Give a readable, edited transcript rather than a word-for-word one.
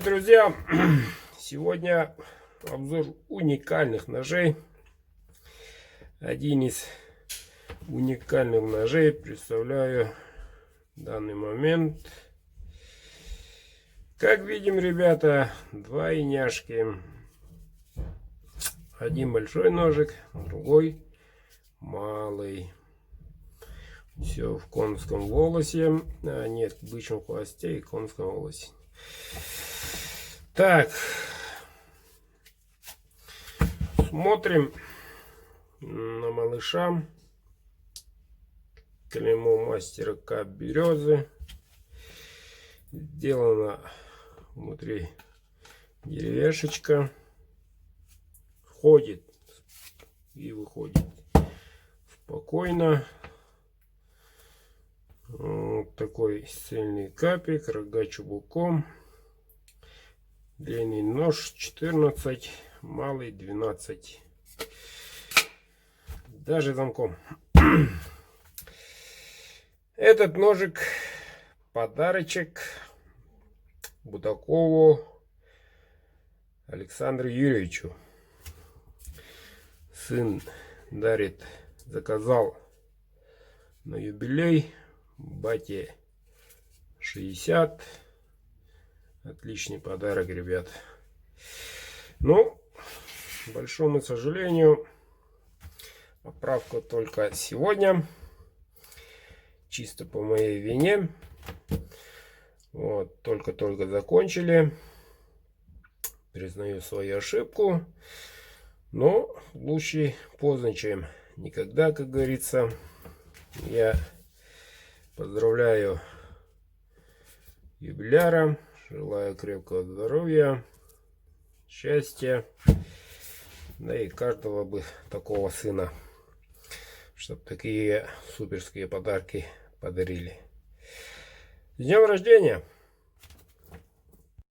Привет, друзья! Сегодня обзор уникальных ножей. Один из уникальных ножей представляю в данный момент. Как видим, ребята, двойняшки. Один большой ножик, другой малый. Все в конском волосе. Нет, бычьем хвосте и конском волосе. Так, смотрим на малыша. Клеймо мастера К березы. Сделана внутри деревяшечка. Входит и выходит спокойно. Вот такой цельный капик, рога чубуком. Длинный нож 14, малый 12. Даже замком. Этот ножик подарочек Будакову Александру Юрьевичу. Сын дарит, заказал на юбилей. Бате 60. Отличный подарок, ребят. Ну, к большому сожалению, поправка только сегодня. Чисто по моей вине. Вот, только-только закончили. Признаю свою ошибку. Но лучше поздно, чем никогда, как говорится. Я поздравляю юбиляра. Желаю крепкого здоровья, счастья. Да и каждого бы такого сына, чтобы такие суперские подарки подарили. С днем рождения!